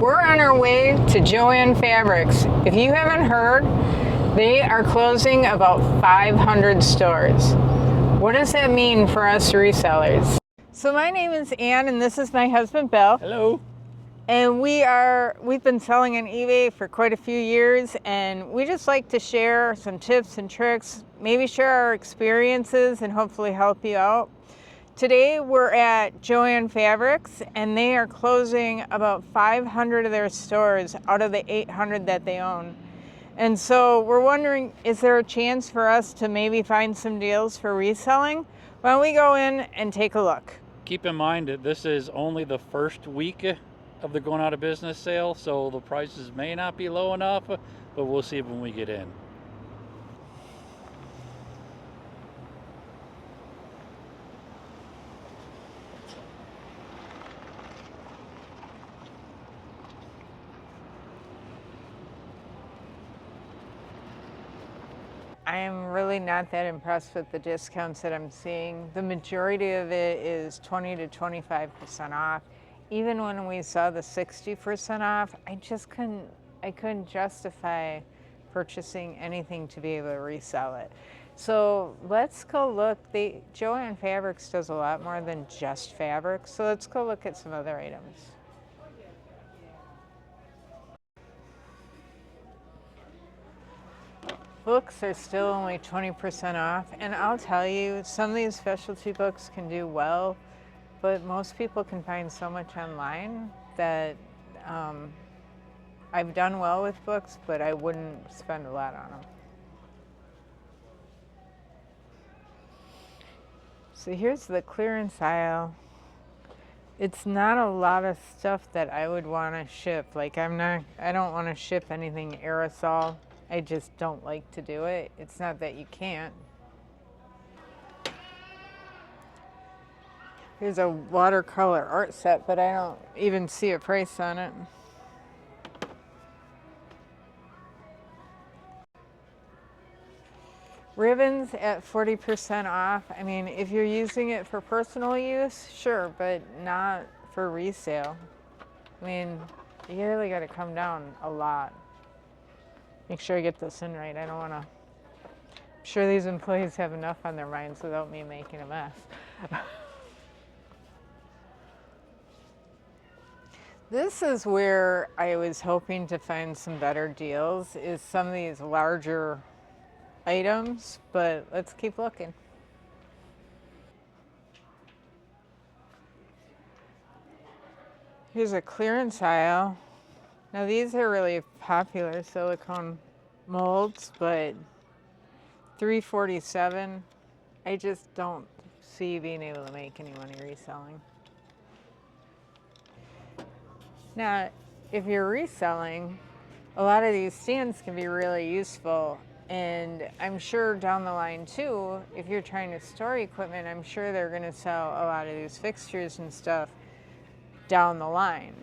We're on our way to Joann Fabrics. If you haven't heard, they are closing about 500 stores. What does that mean for us resellers? So my name is Ann and this is my husband Bill. Hello. And we've been selling on eBay for quite a few years, and we just like to share some tips and tricks, maybe share our experiences and hopefully help you out. Today we're at Joann Fabrics and they are closing about 500 of their stores out of the 800 that they own. And so we're wondering, is there a chance for us to maybe find some deals for reselling? Why don't we go in and take a look? Keep in mind that this is only the first week of the going out of business sale, so the prices may not be low enough, but we'll see when we get in. I am really not that impressed with the discounts that I'm seeing. The majority of it is 20 to 25% off. Even when we saw the 60% off, I couldn't justify purchasing anything to be able to resell it. So let's go look. Joann Fabrics does a lot more than just fabrics. So let's go look at some other items. Books are still only 20% off, and I'll tell you, some of these specialty books can do well, but most people can find so much online that I've done well with books, but I wouldn't spend a lot on them. So here's the clearance aisle. It's not a lot of stuff that I would want to ship. Like I don't want to ship anything aerosol. I just don't like to do it. It's not that you can't. Here's a watercolor art set, but I don't even see a price on it. Ribbons at 40% off. I mean, if you're using it for personal use, sure, but not for resale. I mean, you really got to come down a lot. Make sure I get this in right. I don't want to. I'm sure these employees have enough on their minds without me making a mess. This is where I was hoping to find some better deals, is some of these larger items, but let's keep looking. Here's a clearance aisle. Now these are really popular silicone molds, but $347. I just don't see being able to make any money reselling. Now, if you're reselling, a lot of these stands can be really useful. And I'm sure down the line too, if you're trying to store equipment, I'm sure they're gonna sell a lot of these fixtures and stuff down the line.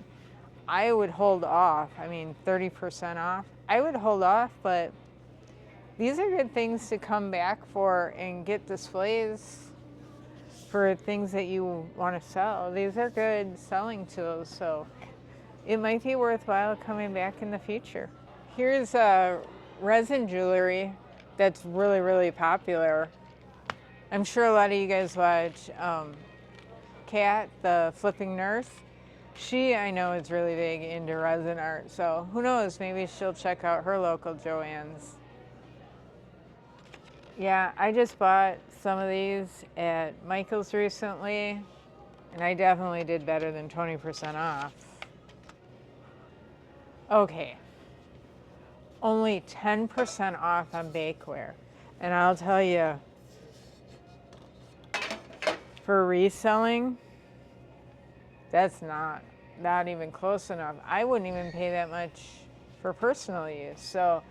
I would hold off. I mean, 30% off. I would hold off, but these are good things to come back for and get displays for things that you want to sell. These are good selling tools, so it might be worthwhile coming back in the future. Here's resin jewelry that's really, really popular. I'm sure a lot of you guys watch Kat, the flipping nurse. She, I know, is really big into resin art, so who knows, maybe she'll check out her local Joann's. Yeah, I just bought some of these at Michael's recently, and I definitely did better than 20% off. Okay, only 10% off on bakeware, and I'll tell you, for reselling, that's not even close enough. I wouldn't even pay that much for personal use. So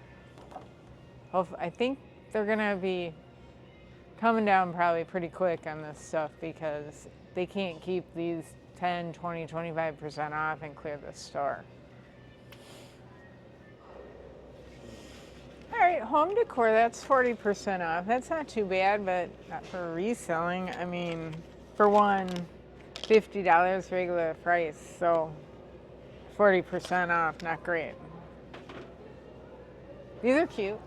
I think they're gonna be coming down probably pretty quick on this stuff because they can't keep these 10, 20, 25% off and clear the store. All right, home decor, that's 40% off. That's not too bad, but not for reselling. I mean, for one, $50 regular price, so 40% off, not great. These are cute.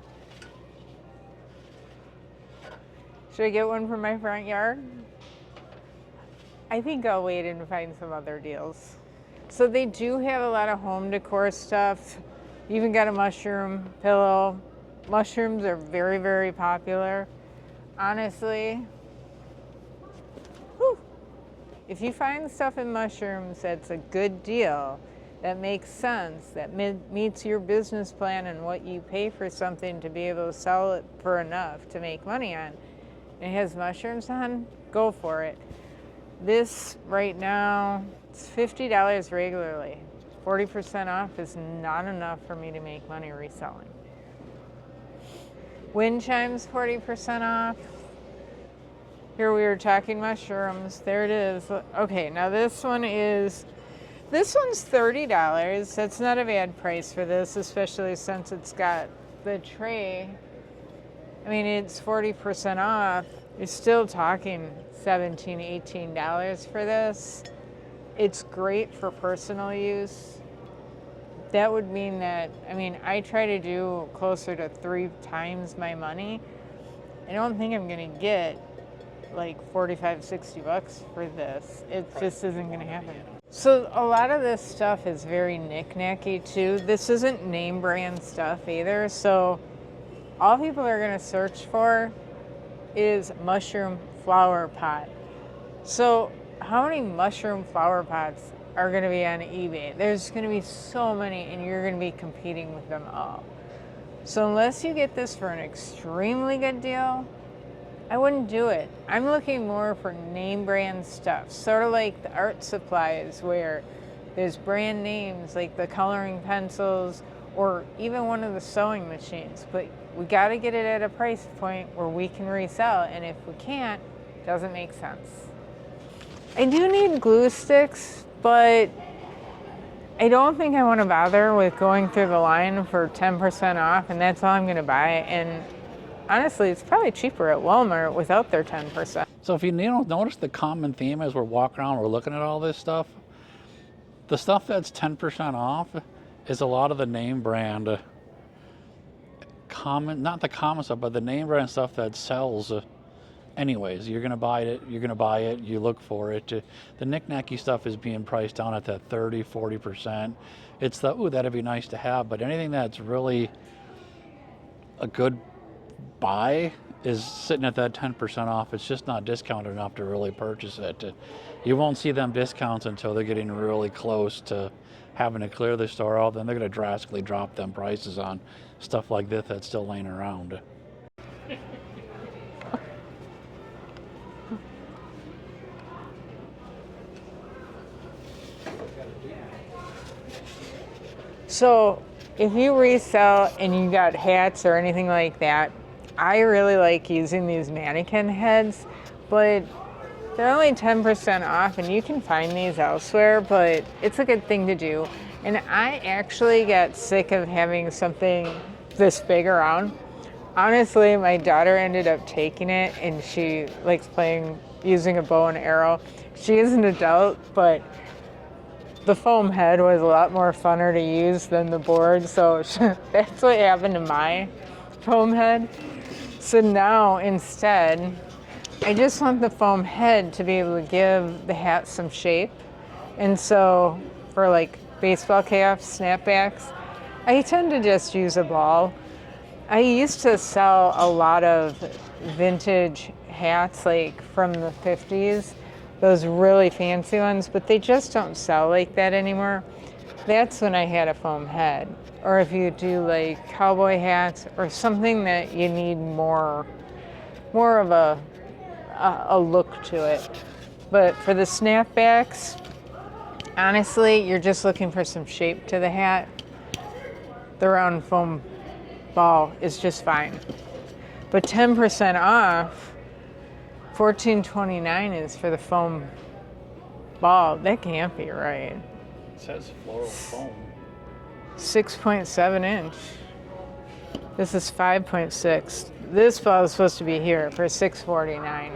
Should I get one for my front yard? I think I'll wait and find some other deals. So they do have a lot of home decor stuff. You even got a mushroom pillow. Mushrooms are very, very popular. Honestly, whew, if you find stuff in mushrooms that's a good deal, that makes sense, that meets your business plan and what you pay for something to be able to sell it for enough to make money on, and it has mushrooms on, go for it. This right now, it's $50 regularly. 40% off is not enough for me to make money reselling. Wind chimes 40% off. Here we were talking mushrooms. There it is. Okay, now this one's $30. That's not a bad price for this, especially since it's got the tray. I mean, it's 40% off. You're still talking $17, $18 for this. It's great for personal use. That would mean that, I mean, I try to do closer to 3 times my money. I don't think I'm gonna get like 45, 60 bucks for this. It just isn't gonna happen. So a lot of this stuff is very knick-knacky too. This isn't name brand stuff either. So all people are gonna search for is mushroom flower pot. So how many mushroom flower pots are going to be on eBay? There's going to be so many, and you're going to be competing with them all. So unless you get this for an extremely good deal, I wouldn't do it. I'm looking more for name brand stuff, sort of like the art supplies where there's brand names like the coloring pencils or even one of the sewing machines, but we got to get it at a price point where we can resell, and if we can't, it doesn't make sense. I do need glue sticks, but I don't think I want to bother with going through the line for 10% off, and that's all I'm going to buy. And honestly, it's probably cheaper at Walmart without their 10%. So if you notice the common theme as we're walking around, we're looking at all this stuff, the stuff that's 10% off is a lot of the name brand not the common stuff, but the name brand stuff that sells anyways. You're gonna buy it, you look for it. The knick-knacky stuff is being priced down at that 30, 40%. It's the, ooh, that'd be nice to have, but anything that's really a good buy is sitting at that 10% off. It's just not discounted enough to really purchase it. You won't see them discounts until they're getting really close to having to clear the store out. Then they're going to drastically drop them prices on stuff like this that's still laying around. So if you resell and you got hats or anything like that, I really like using these mannequin heads, but they're only 10% off, and you can find these elsewhere, but it's a good thing to do. And I actually got sick of having something this big around. Honestly, my daughter ended up taking it, and she likes using a bow and arrow. She is an adult, but the foam head was a lot more funner to use than the board, so that's what happened to my foam head. So now instead, I just want the foam head to be able to give the hat some shape. And so for like baseball caps, snapbacks, I tend to just use a ball. I used to sell a lot of vintage hats like from the 50s, those really fancy ones, but they just don't sell like that anymore. That's when I had a foam head. Or if you do like cowboy hats or something that you need more of a look to it. But for the snapbacks, honestly, you're just looking for some shape to the hat. The round foam ball is just fine. But 10% off, $14.29 is for the foam ball. That can't be right. It says floral foam. 6.7 inch. This is 5.6. This ball is supposed to be here for $6.49.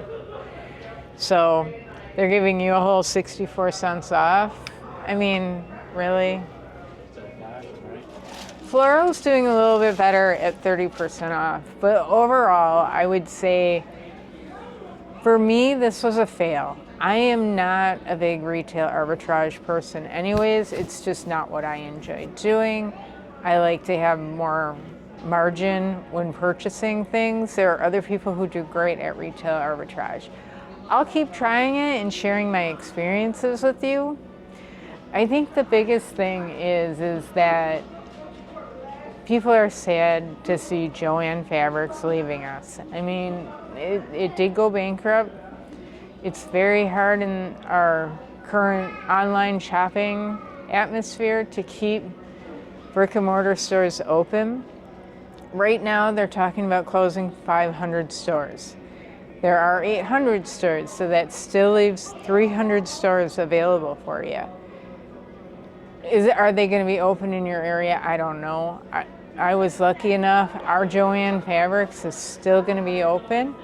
So they're giving you a whole 64 cents off. I mean, really? Floral's doing a little bit better at 30% off, but overall, I would say for me, this was a fail. I am not a big retail arbitrage person anyways. It's just not what I enjoy doing. I like to have more margin when purchasing things. There are other people who do great at retail arbitrage. I'll keep trying it and sharing my experiences with you. I think the biggest thing is that people are sad to see Joann Fabrics leaving us. I mean, it did go bankrupt. It's very hard in our current online shopping atmosphere to keep brick and mortar stores open. Right now, they're talking about closing 500 stores. There are 800 stores, so that still leaves 300 stores available for you. Are they going to be open in your area? I don't know. I was lucky enough, our Joann Fabrics is still going to be open.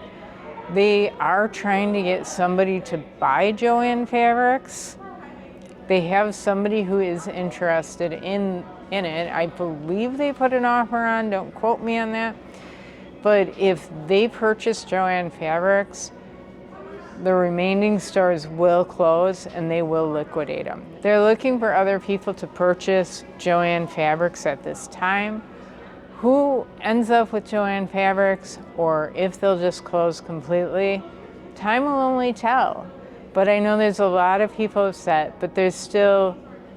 They are trying to get somebody to buy Joann Fabrics. They have somebody who is interested in it. I believe they put an offer on, don't quote me on that. But if they purchase Joann Fabrics, the remaining stores will close and they will liquidate them. They're looking for other people to purchase Joann Fabrics at this time. Who ends up with Joann Fabrics, or if they'll just close completely, time will only tell. But I know there's a lot of people upset, but there's still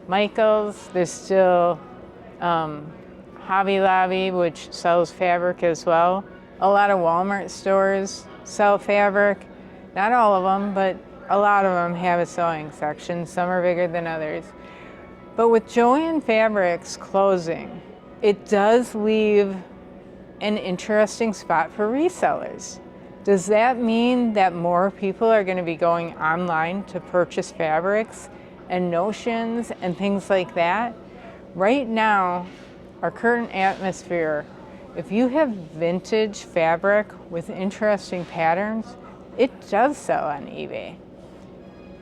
Michaels, there's still Hobby Lobby, which sells fabric as well. A lot of Walmart stores sell fabric. Not all of them, but a lot of them have a sewing section. Some are bigger than others. But with Joann Fabrics closing, it does leave an interesting spot for resellers. Does that mean that more people are going to be going online to purchase fabrics and notions and things like that? Right now, our current atmosphere, if you have vintage fabric with interesting patterns, it does sell on eBay.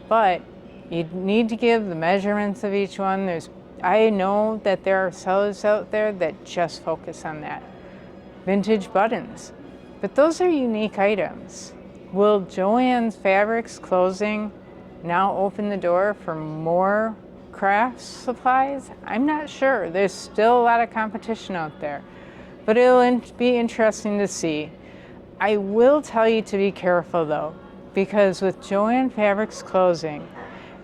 But you need to give the measurements of each one. I know that there are sellers out there that just focus on that. Vintage buttons. But those are unique items. Will Joann's Fabrics closing now open the door for more craft supplies? I'm not sure. There's still a lot of competition out there. But it'll be interesting to see. I will tell you to be careful though, because with Joann Fabrics closing,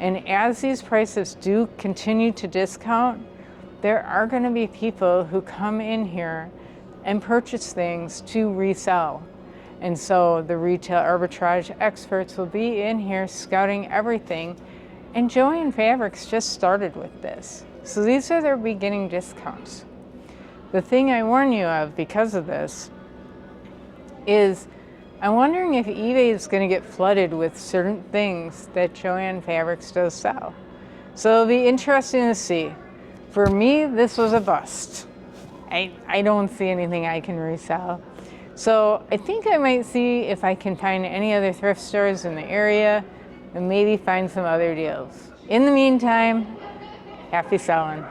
and as these prices do continue to discount, there are going to be people who come in here and purchase things to resell. And so the retail arbitrage experts will be in here scouting everything. And Joann Fabrics just started with this. So these are their beginning discounts. The thing I warn you of because of this is I'm wondering if eBay is going to get flooded with certain things that Joann Fabrics does sell. So it'll be interesting to see. For me, this was a bust. I don't see anything I can resell. So I think I might see if I can find any other thrift stores in the area and maybe find some other deals. In the meantime, happy selling.